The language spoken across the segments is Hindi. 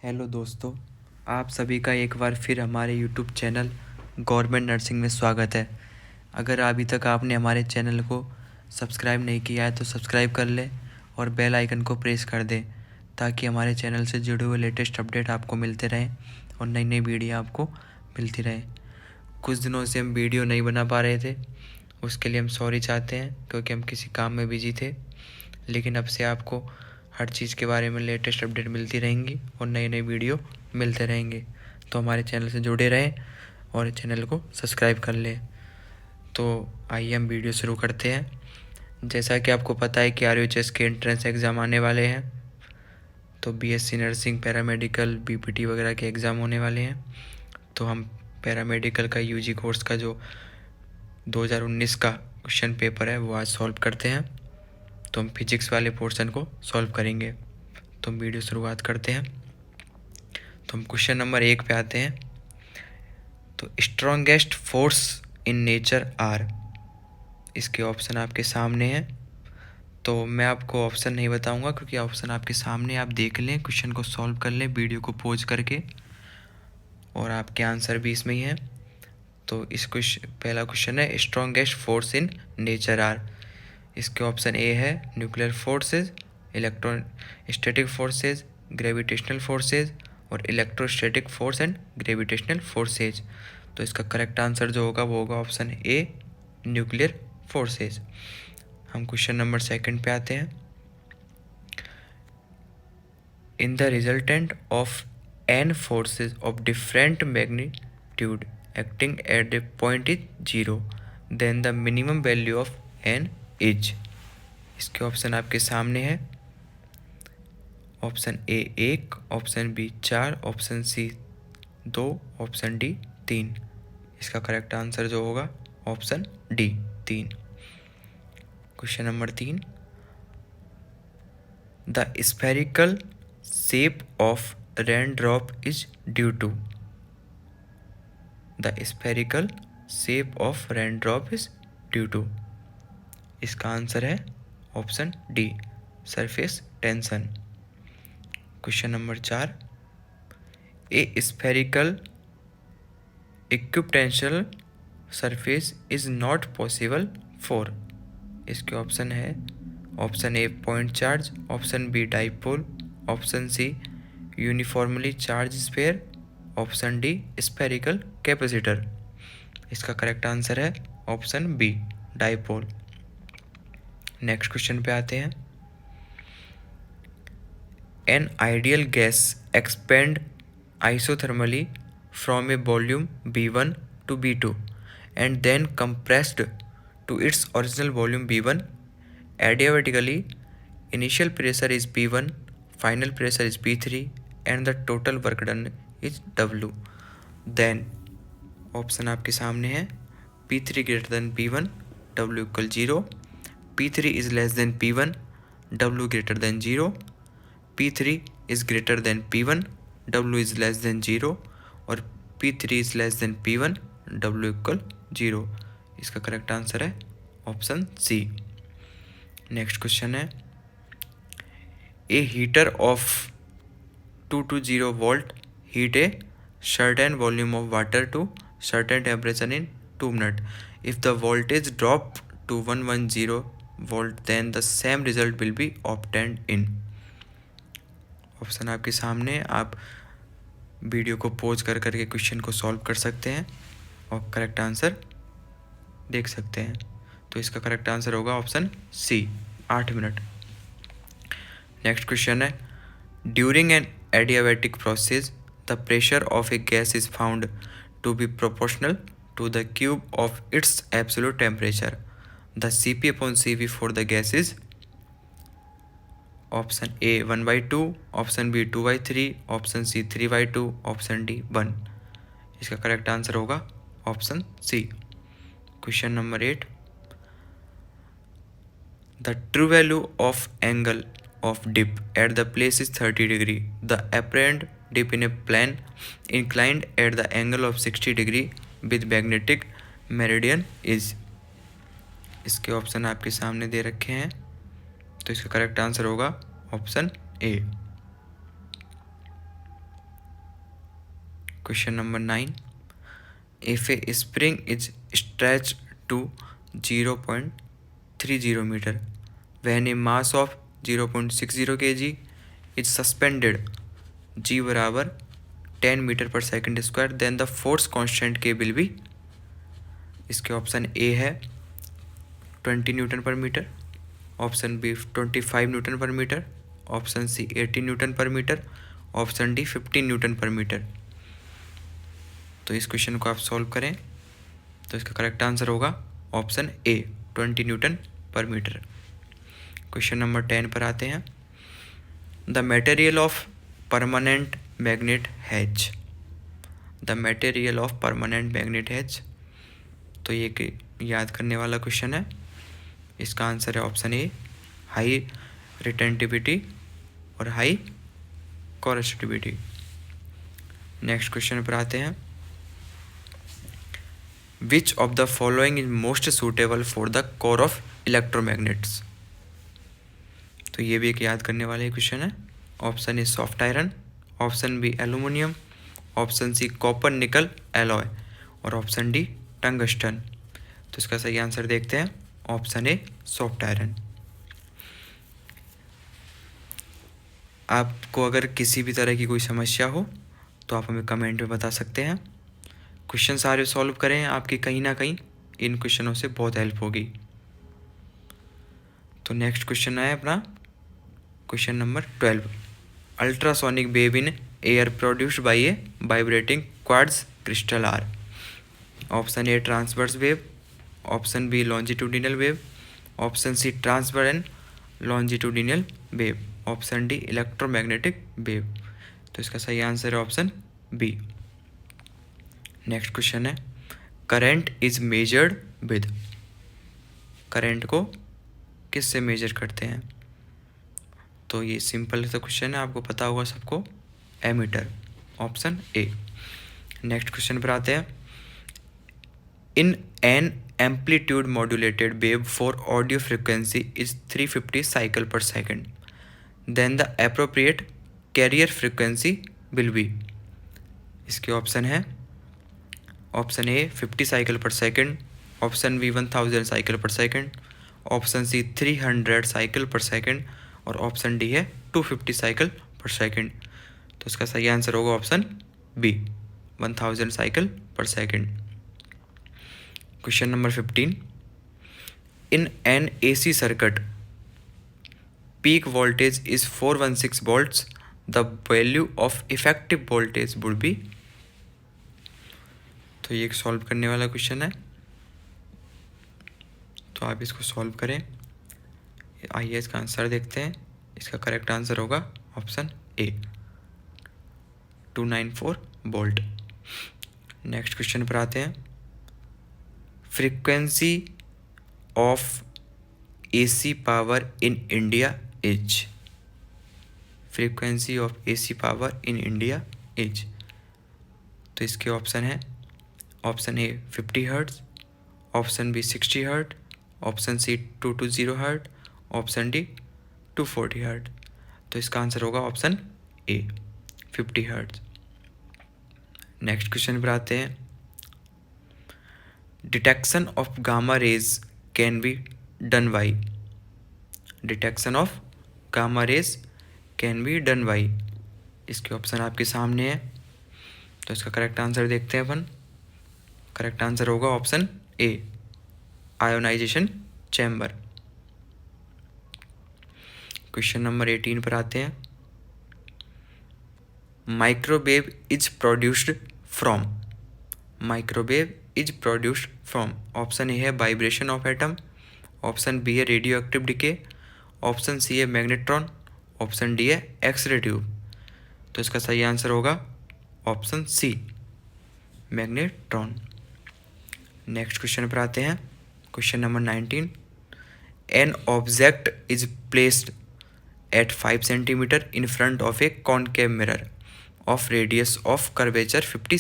हेलो दोस्तों, आप सभी का एक बार फिर हमारे यूट्यूब चैनल गवर्नमेंट नर्सिंग में स्वागत है। अगर अभी तक आपने हमारे चैनल को सब्सक्राइब नहीं किया है तो सब्सक्राइब कर लें और बेल आइकन को प्रेस कर दें ताकि हमारे चैनल से जुड़े हुए लेटेस्ट अपडेट आपको मिलते रहें और नई नई वीडियो आपको मिलती रहे। कुछ दिनों से हम वीडियो नहीं बना पा रहे थे, उसके लिए हम सॉरी चाहते हैं क्योंकि हम किसी काम में बिजी थे। लेकिन अब से आपको हर चीज़ के बारे में लेटेस्ट अपडेट मिलती रहेंगी और नए नए वीडियो मिलते रहेंगे। तो हमारे चैनल से जुड़े रहें और चैनल को सब्सक्राइब कर लें। तो आइए हम वीडियो शुरू करते हैं। जैसा कि आपको पता है कि RUHS के एंट्रेंस एग्ज़ाम आने वाले हैं, तो BSc नर्सिंग, पैरामेडिकल, BPT वगैरह के एग्ज़ाम होने वाले हैं। तो हम पैरामेडिकल का UG कोर्स का जो 2019 का क्वेश्चन पेपर है वो आज सॉल्व करते हैं। तो हम फिजिक्स वाले पोर्शन को सॉल्व करेंगे। तो हम वीडियो शुरुआत करते हैं। तो हम क्वेश्चन नंबर 1 पे आते हैं। तो strongest force in nature are, इसके ऑप्शन आपके सामने हैं। तो मैं आपको ऑप्शन नहीं बताऊंगा क्योंकि ऑप्शन आपके सामने, आप देख लें, क्वेश्चन को सॉल्व कर लें वीडियो को पॉज करके, और आपके आंसर भी इसमें ही है। तो इस पहला क्वेश्चन है strongest force in nature are. इसके ऑप्शन ए है nuclear forces, electron static forces, gravitational forces और electrostatic force and gravitational forces. तो इसका करेक्ट आंसर जो होगा वो होगा ऑप्शन ए, न्यूक्लियर फोर्सेस। हम क्वेश्चन नंबर 2 पे आते हैं। In the resultant of n forces of different magnitude acting at the point is 0, then the minimum value of n is। इसके ऑप्शन आपके सामने है। Option A 1, option B 4, option C 2, option D 3। इसका करेक्ट आंसर जो होगा option D 3। Question number 3, the spherical shape of raindrop is due to। The spherical shape of raindrop is due to। इसका आंसर है option D, surface tension. Question number 4, a spherical equipotential surface is not possible for. इसके ऑप्शन है option A point charge, option B dipole, option C uniformly charge sphere, option D spherical capacitor. इसका करेक्ट आंसर है option B, dipole. Next question पे आते हैं। An ideal gas expand isothermally from a volume B1 to B2 and then compressed to its original volume B1 adiabatically। Initial pressure is P1, final pressure is P3 and the total work done is W। Then option आपके सामने है P3 greater than P1, W equal 0, P3 is less than P1, W greater than 0, P3 is greater than P1, W is less than 0 और P3 is less than P1, W equal 0। इसका करेक्ट आंसर है ऑप्शन सी। नेक्स्ट क्वेश्चन है, a heater of 220 volt heat a certain volume of water to certain temperature in 2 minutes. If the voltage drop to 110 volt, then the same result will be obtained in। Option आपके सामने, आप वीडियो को पॉज कर करके क्वेश्चन को सॉल्व कर सकते हैं और करेक्ट आंसर देख सकते हैं। तो इसका करेक्ट आंसर होगा option C, 8 minute. Next question है, during an adiabatic process the pressure of a gas is found to be proportional to the cube of its absolute temperature। The Cp upon Cv for the gas is option A 1/2, option B 2/3, option C 3/2, option D 1। इसका करेक्ट आंसर होगा option C. Question number 8, the true value of angle of dip at the place is 30 degree। The apparent dip in a plane inclined at the angle of 60 degree with magnetic meridian is। इसके ऑप्शन आपके सामने दे रखे हैं। तो इसका करेक्ट आंसर होगा option A. Question number 9. If a spring is stretched to 0.30 meter when a mass of 0.60 kg is suspended g बराबर 10 मीटर पर second square, then the force constant K will be. इसके ऑप्शन ए है 20 न्यूटन पर मीटर, ऑप्शन बी 25 न्यूटन पर मीटर, ऑप्शन सी 18 न्यूटन पर मीटर, ऑप्शन डी 15 न्यूटन पर मीटर। तो इस क्वेश्चन को आप सॉल्व करें तो इसका करेक्ट आंसर होगा ऑप्शन ए 20 न्यूटन पर मीटर। क्वेश्चन नंबर 10 पर आते हैं। The material of permanent magnet has. The material of permanent magnet has, तो ये याद करने वाला क्वेश्चन है। इसका आंसर है ऑप्शन ए हाई रिटेंटिविटी और हाई कोरेस्टिविटी। नेक्स्ट क्वेश्चन पर आते हैं। Which of the following is most suitable for the core of electromagnets. तो ये भी एक याद करने वाला क्वेश्चन है। Option A soft iron, option B aluminium, option C copper nickel alloy और ऑप्शन डी टंगस्टन। तो इसका सही आंसर देखते हैं, ऑप्शन ए सॉफ्ट आयरन। आपको अगर किसी भी तरह की कोई समस्या हो तो आप हमें कमेंट में बता सकते हैं। क्वेश्चन सारे सॉल्व करें, आपकी कहीं ना कहीं इन क्वेश्चनों से बहुत हेल्प होगी। तो नेक्स्ट क्वेश्चन है अपना question number 12। Ultrasonic wave in air produced by a vibrating quartz crystal are. Option A transverse wave, option B longitudinal wave, option C transverse and longitudinal wave, option D electromagnetic wave. तो इसका सही आंसर है ऑप्शन बी। नेक्स्ट क्वेश्चन है। Current is measured with. Current को किससे मेजर करते हैं? तो ये सिंपल सा क्वेश्चन है, आपको पता होगा सबको, ammeter, option A. Next question पर आते हैं। In an amplitude modulated wave for audio frequency is 350 cycle per second, then the appropriate carrier frequency will be. इसके ऑप्शन है option A 50 cycle per second, option B 1000 cycle per second, option C 300 cycle per second और ऑप्शन डी है 250 साइकिल पर सेकेंड। तो इसका सही आंसर होगा option B 1000 cycle per second. Question number 15। In an AC circuit peak voltage is 416 volts, the value of effective voltage would be. तो ये एक सॉल्व करने वाला क्वेश्चन है, तो आप इसको सॉल्व करें। आइए इसका आंसर देखते हैं। इसका करेक्ट आंसर होगा option A 294 volt. Next question पर आते हैं। Frequency of AC power in India is. Frequency of AC power in India is. तो इसके ऑप्शन है option A 50 hertz, option B 60 hertz, option C 220 hertz, option D 240 hertz. तो इसका आंसर होगा option A 50 hertz. Next question पर आते हैं। Detection of gamma rays can be done by. Detection of gamma rays can be done by. इसके ऑप्शन आपके सामने है, तो इसका करेक्ट आंसर देखते हैं अपन। करेक्ट आंसर होगा option A ionization chamber. Question number 18 पर आते हैं। Microwave is produced from. Microwave is produced from. Option A है vibration of atom, option B है radioactive decay, option C है मैग्नेट्रॉन, ऑप्शन डी है एक्सरे ट्यूब। तो इसका सही आंसर होगा ऑप्शन सी मैग्नेट्रॉन। नेक्स्ट क्वेश्चन पर आते हैं। Question number 19। An object is placed at 5 centimetre in front of A concave mirror of radius of curvature 50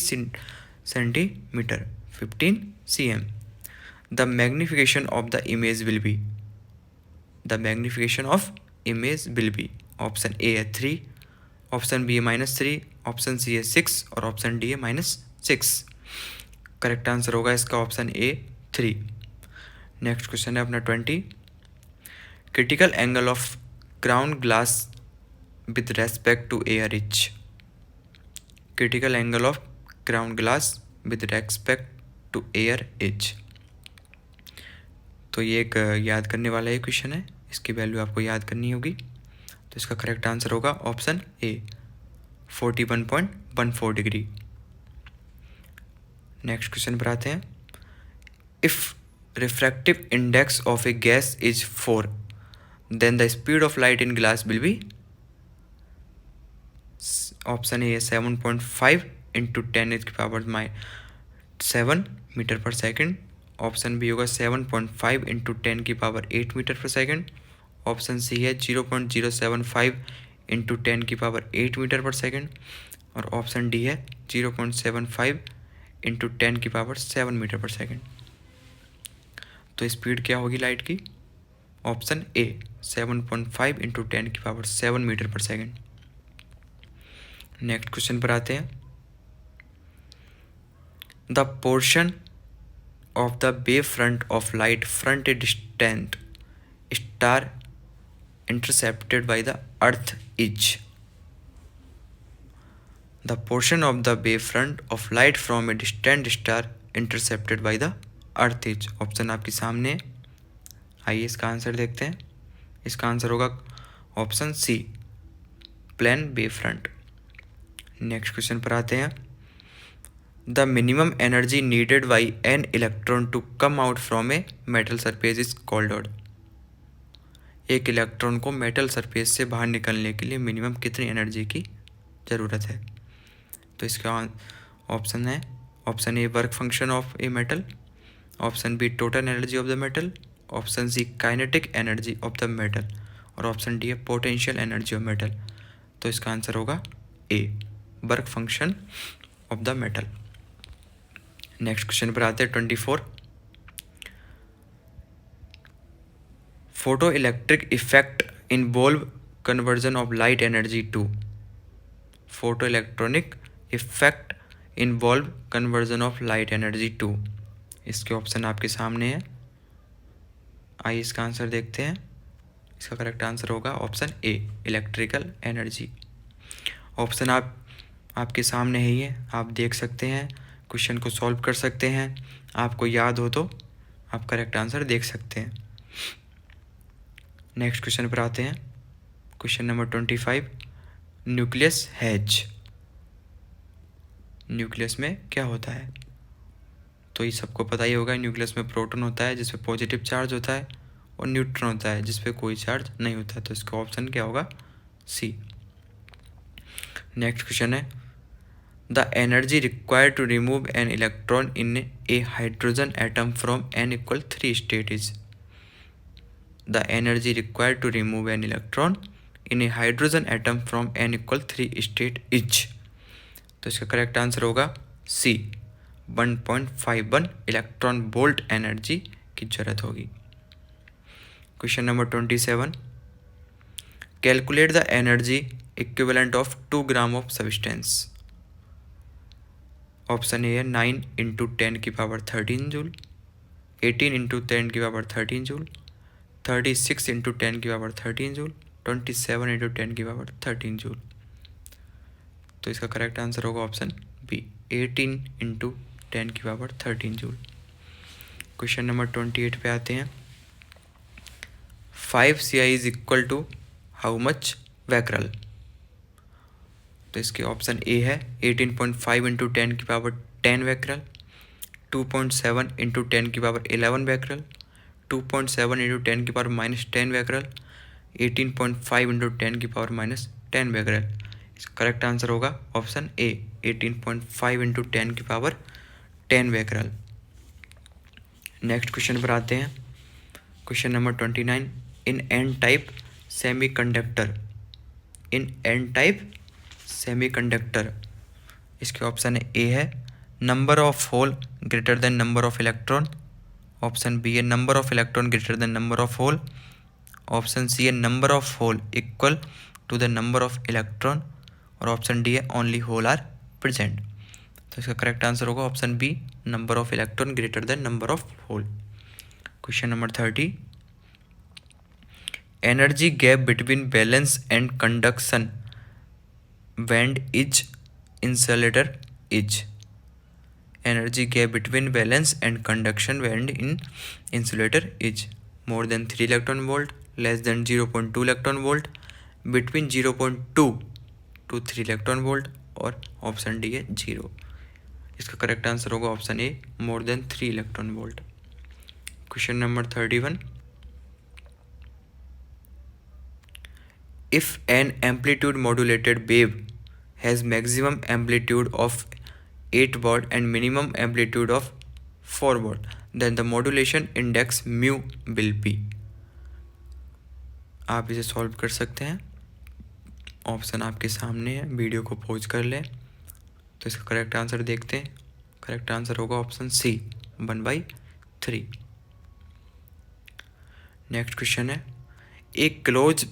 centimetre 15 cm. The magnification of the image will be. The magnification of image will be. Option A है 3, ऑप्शन बी है -3, ऑप्शन सी है 6 और ऑप्शन डी है -6। करेक्ट आंसर होगा इसका ऑप्शन ए 3। नेक्स्ट क्वेश्चन है अपना 20। Critical angle of ground glass with respect to air is. Critical angle of ground glass with respect to air is. तो ये एक याद करने वाला ये क्वेश्चन है, इसकी वैल्यू आपको याद करनी होगी। तो इसका करेक्ट आंसर होगा option A 41.14 degree. Next question पर आते हैं। If refractive index of a gas is 4 then the speed of light in glass will be. Option A 7.5 into 10⁻7 metre पर सेकेंड। ऑप्शन बी होगा 7.5 इंटू 10⁸ मीटर पर सेकेंड। ऑप्शन सी है 0.075 इंटू 10⁸ मीटर पर सेकेंड। और ऑप्शन डी है 0.75 इंटू 10⁷ मीटर पर सेकेंड। तो स्पीड क्या होगी लाइट की? ऑप्शन ए 7.5 इंटू 10⁷ मीटर पर सेकेंड। नेक्स्ट क्वेश्चन पर आते हैं। The portion of the wave front of light front a distant star intercepted by the earth is। The portion of the wavefront of light from a distant star intercepted by the earth is। Option आपके सामने, आइए इसका आंसर देखते हैं। इसका आंसर होगा option C plane wavefront. Next question पर आते हैं। The minimum energy needed by an electron to come out from a metal surface is called. एक इलेक्ट्रॉन को मेटल सरफेस से बाहर निकलने के लिए मिनिमम कितनी एनर्जी की ज़रूरत है? तो इसका ऑप्शन है option A work function of a metal. Option B total energy of the metal. Option C kinetic energy of the metal. और ऑप्शन डी है पोटेंशियल एनर्जी ऑफ मेटल। तो इसका आंसर होगा A work function of the metal. Next question पर आते हैं 24। Photoelectric effect involve conversion of light energy to. Photoelectronic effect involve conversion of light energy to. इसके ऑप्शन आपके सामने है, आइए इसका आंसर देखते हैं। इसका करेक्ट आंसर होगा ऑप्शन ए इलेक्ट्रिकल एनर्जी। ऑप्शन आपके सामने ही है, आप देख सकते हैं, क्वेश्चन को सॉल्व कर सकते हैं। आपको याद हो तो आप करेक्ट आंसर देख सकते हैं। नेक्स्ट क्वेश्चन पर आते हैं। Question number 25। Nucleus has. Nucleus में क्या होता है? तो ये सबको पता ही होगा। न्यूक्लियस में प्रोटॉन होता है जिस पे पॉजिटिव चार्ज होता है और न्यूट्रॉन होता है जिस पे कोई चार्ज नहीं होता है। तो इसका ऑप्शन क्या होगा? सी। नेक्स्ट क्वेश्चन है। The energy required to remove an electron in a hydrogen atom from n = 3 state is. The energy required to remove an electron in a hydrogen atom from n = 3 state is। तो इसका करेक्ट आंसर होगा सी 1.51 इलेक्ट्रॉन वोल्ट एनर्जी की जरूरत होगी। Question number 27। Calculate the energy equivalent of 2 gram of substance. Option A है 9 × 10⁻13 जूल, 18 × 10⁻13 जूल, 36 × 10⁻13 जूल, 27 × 10⁻13 जूल। तो इसका करेक्ट आंसर होगा option B 18 × 10⁻13 joule. Question number 28 पे आते हैं। 5 CI is equal to how much becquerel. तो इसके ऑप्शन ए है 18.5 × 10⁻10 बैकरल, 2.7 × 10⁻11 बैकरल, 2.7 × 10⁻−10 बैकरल, 18.5 × 10⁻10 बैकरल। इसका करेक्ट आंसर होगा option A 18.5 × 10⁻10 becquerel. Next question पर आते हैं। Question number 29। In N type semiconductor. In N type semiconductor. इसके ऑप्शन ए है number of hole greater than number of electron. Option B है number of electron greater than number of hole. Option C है number of hole equal to the number of electron. और ऑप्शन डी है ओनली होल आर प्रेजेंट। तो इसका करेक्ट आंसर होगा option B, number of electron greater than number of hole. Question number 30, energy gap between valence and conduction band is insulator is. Energy gap between valence and conduction band in insulator is more than 3 electron volt, less than 0.2 electron volt, between 0.2 to 3 electron volt, और ऑप्शन डी है 0। इसका करेक्ट आंसर होगा option A, more than 3 electron volt. Question number 31, if an amplitude modulated wave has maximum amplitude of 8 watt and minimum amplitude of 4 watt, then the modulation index mu will be। आप इसे सॉल्व कर सकते हैं, ऑप्शन आपके सामने है, वीडियो को पॉज कर लें। तो इसका करेक्ट आंसर देखते हैं। करेक्ट आंसर होगा ऑप्शन सी, 1/3। नेक्स्ट क्वेश्चन है, ए close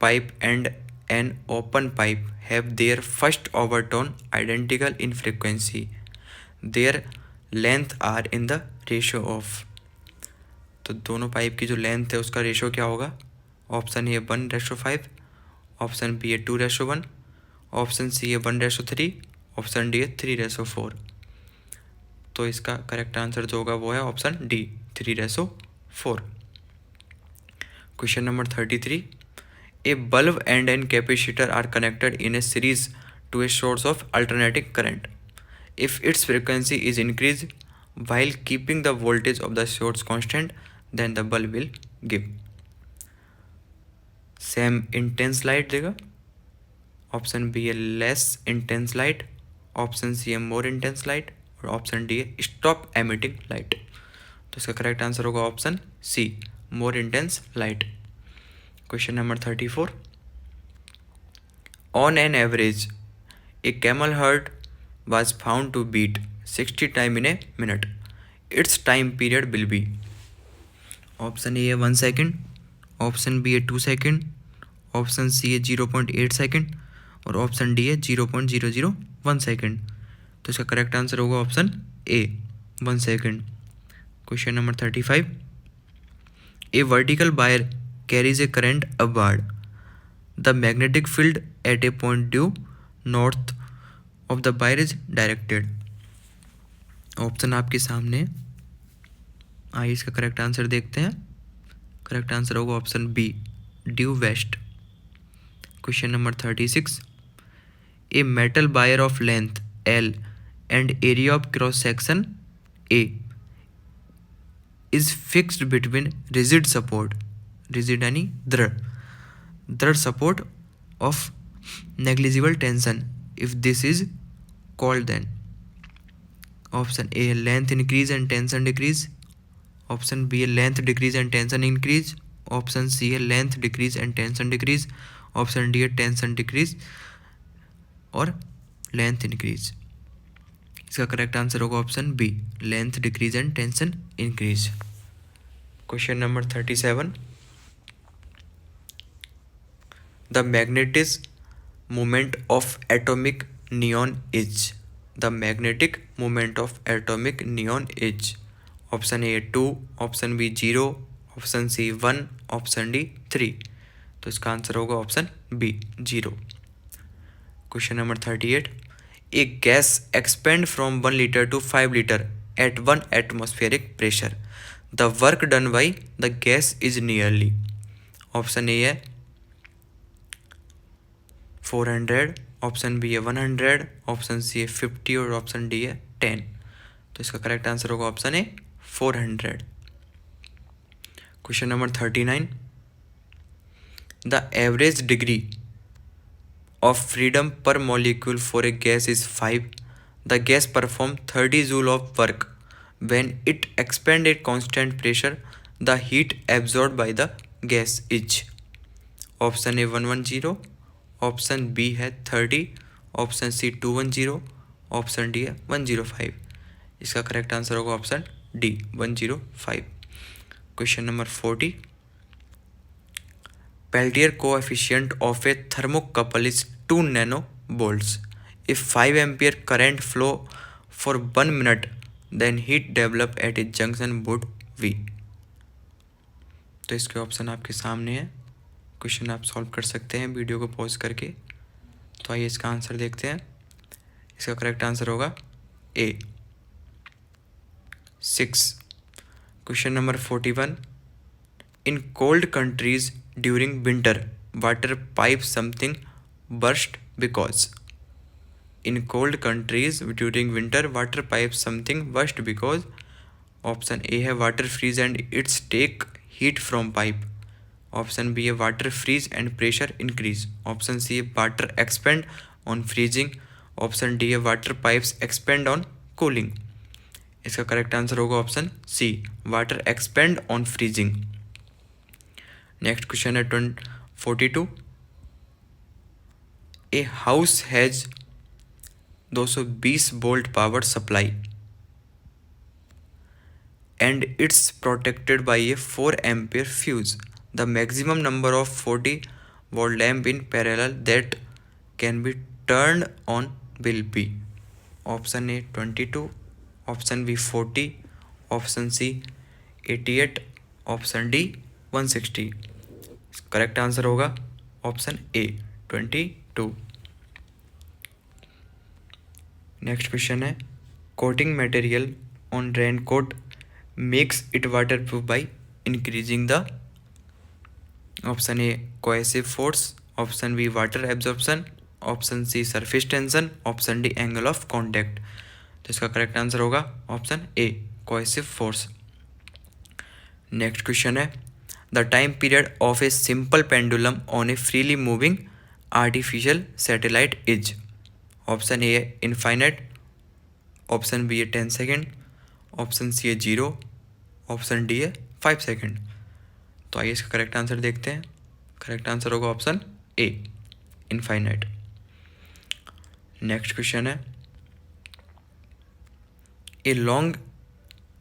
pipe and an open pipe have their first overtone identical in frequency. Their length are in the ratio of। तो दोनों पाइप की जो लेंथ है उसका रेशो क्या होगा? ऑप्शन ए 1:5, ऑप्शन बी है 2:1, ऑप्शन सी है 1:3, ऑप्शन डी है 3:4। तो इसका करेक्ट आंसर जो होगा वो है option D, 3:4। Question number 33, a bulb and an capacitor are connected in a series to a source of alternating current. If its frequency is increased while keeping the voltage of the source constant, then the bulb will give same intense light देगा, ऑप्शन बी है less intense light, option C है मोर इंटेंस लाइट, और ऑप्शन डी है स्टॉप एमिटिंग लाइट। तो इसका करेक्ट आंसर होगा option C, more intense light. Question number 34, on an average a camel heart was found to beat 60 times in a minute. Its time period will be। Option A है 1 सेकेंड, ऑप्शन बी है 2 सेकेंड, ऑप्शन सी है 0.8 सेकेंड, और ऑप्शन डी है 0.001 सेकेंड। तो इसका करेक्ट आंसर होगा option A, 1 second. Question number 35, A vertical wire carries a current upward. The magnetic field at a point due north of the wire is directed। Option आपके सामने, आइए इसका करेक्ट आंसर देखते हैं। करेक्ट आंसर होगा option B, due west. Question number 36, a metal wire of length L and area of cross section A is fixed between rigid support, rigid यानी दृढ़ support of negligible tension, if this is called then. Option A है length increase and tension decrease, option B है length decrease and tension increase, option C है length decrease and tension decrease, option D है टेंशन डिक्रीज और लेंथ इंक्रीज। इसका करेक्ट आंसर होगा option B, length decrease and tension increase. Question number 37, the magnetic moment of atomic neon is। the magnetic moment of atomic neon is। Option A 2, option B 0, option C 1, option D 3। तो इसका आंसर होगा option B, 0। Question number 38, a gas expand from 1 liter to 5 liter at 1 atmospheric pressure। the work done by the gas is nearly। Option A है 400, ऑप्शन बी है 100, ऑप्शन सी है 50 और ऑप्शन डी है 10। तो इसका करेक्ट आंसर होगा option A 400। Question number 39, the average degree of freedom per molecule for a gas is 5। The gas perform 30 joule of work when it expand at constant pressure. The heat absorb by the gas is. Option A 110, option B है 30, ऑप्शन सी 210, ऑप्शन डी है 105। इसका करेक्ट आंसर होगा option D, 105। Question number 40, Peltier coefficient of A thermocouple is 2 nano volts. If 5 ampere current flow for 1 minute, then heat develop at its junction would be. तो इसके ऑप्शन आपके सामने है, क्वेश्चन आप सॉल्व कर सकते हैं वीडियो को पॉज करके। तो आइए इसका आंसर देखते हैं। इसका करेक्ट आंसर होगा A 6। Question number 41, in cold countries during winter water pipe something burst because. In cold countries during winter water pipe something burst because. Option A है water freeze and its take heat from pipe. Option B है water freeze and pressure increase. Option C है water expand on freezing. Option D है water pipes expand on cooling. इसका करेक्ट आंसर होगा option C, water expand on freezing. Next question है 42, a house has 220 volt power supply and it's protected by a 4 ampere fuse. The maximum number of 40 volt lamp in parallel that can be turned on will be. Option A 22, option B 40, option C 88, option D 160. Correct answer होगा ऑप्शन ए 22। नेक्स्ट क्वेश्चन है, coating material on raincoat makes it waterproof by increasing the option A cohesive force, option B water absorption, option C surface tension, option D angle of contact। तो इसका करेक्ट आंसर होगा option A cohesive force। Next question है, the time period of a simple pendulum on a freely moving artificial satellite is. Option A है इनफाइनाइट, ऑप्शन बी है 10 सेकेंड, ऑप्शन सी है 0, ऑप्शन डी है 5 सेकेंड। तो आइए इसका करेक्ट आंसर देखते हैं। करेक्ट आंसर होगा option A infinite. Next question है, a long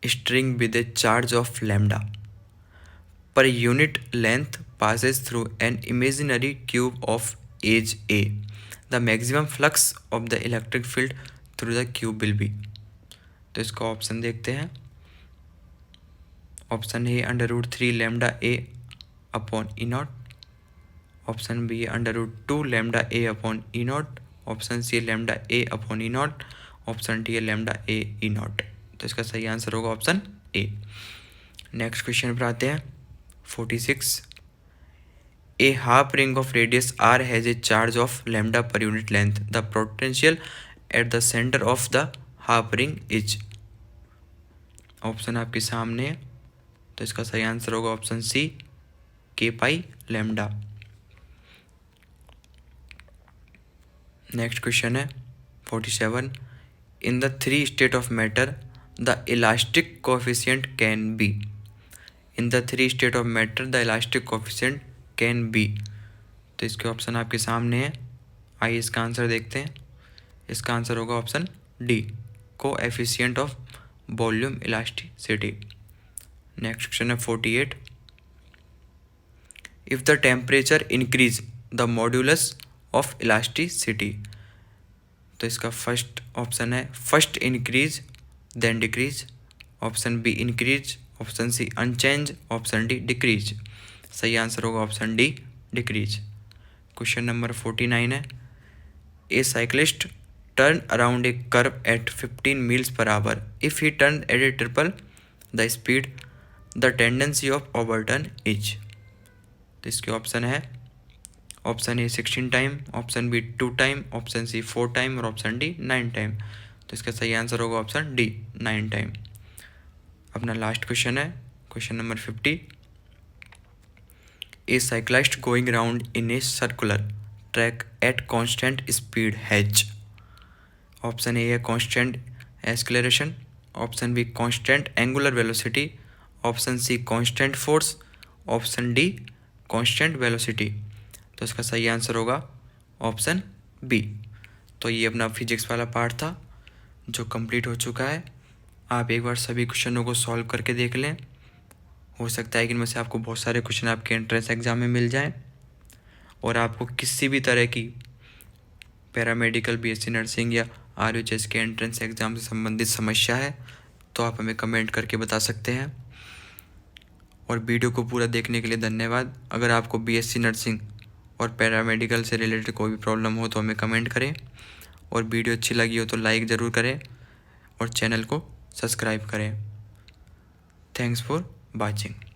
string with a charge of lambda per unit length passes through an imaginary cube of age A. The maximum flux of the electric field through the cube will be। तो इसका ऑप्शन देखते हैं। Option A √3 lambda A upon E naught, option B √2 lambda A upon E naught, option C lambda A upon E naught, option D lambda A E naught. तो इसका सही आंसर होगा ऑप्शन ए। नेक्स्ट क्वेश्चन पर आते हैं 46, a half ring of radius R has a charge of lambda per unit length. The potential at the centre of the half ring is. Option आपके सामने है, तो इसका सही आंसर होगा ऑप्शन सी के पाई लैम्डा। नेक्स्ट क्वेश्चन है 47, in the 3 state of matter the elastic coefficient can be. In the 3 state of matter the elastic coefficient can be. तो इसके ऑप्शन आपके सामने है, आइए इसका आंसर देखते हैं। इसका आंसर होगा option D coefficient of volume elasticity. Next question है 48, if the temperature increase the modulus of elasticity. तो इसका फर्स्ट ऑप्शन है first increase then decrease, option B increase, option C unchange, option D decrease. सही आंसर होगा option D decrease. Question number 49 है, a cyclist turn around a curve at 15 miles per hour. If he turn at a triple the speed the tendency of overturn is. तो इसके ऑप्शन है, option A 16 time, option B 2 time, option C 4 time और ऑप्शन डी 9 टाइम। तो इसका सही आंसर होगा ऑप्शन डी 9 टाइम। अपना लास्ट क्वेश्चन है question number 50, a cyclist going round in a circular track at constant speed has. Option A है constant acceleration, option B constant angular velocity, option C constant force, option D constant velocity. तो इसका सही आंसर होगा ऑप्शन बी। तो ये अपना फिजिक्स वाला पार्ट था जो कंप्लीट हो चुका है। आप एक बार सभी क्वेश्चनों को सॉल्व करके देख लें, हो सकता है कि इनमें से आपको बहुत सारे क्वेश्चन आपके एंट्रेंस एग्जाम में मिल जाएं और आपको किसी भी तरह की पैरामेडिकल, बीएससी नर्सिंग या आरयूएचएस के एंट्रेंस एग्ज़ाम से संबंधित समस्या है तो आप हमें कमेंट करके बता सकते हैं। और वीडियो को पूरा देखने के लिए धन्यवाद। अगर आपको बीएससी नर्सिंग और पैरामेडिकल से रिलेटेड कोई भी प्रॉब्लम हो तो हमें कमेंट करें, और वीडियो अच्छी लगी हो तो लाइक ज़रूर करें और चैनल को सब्सक्राइब करें। Thanks for watching.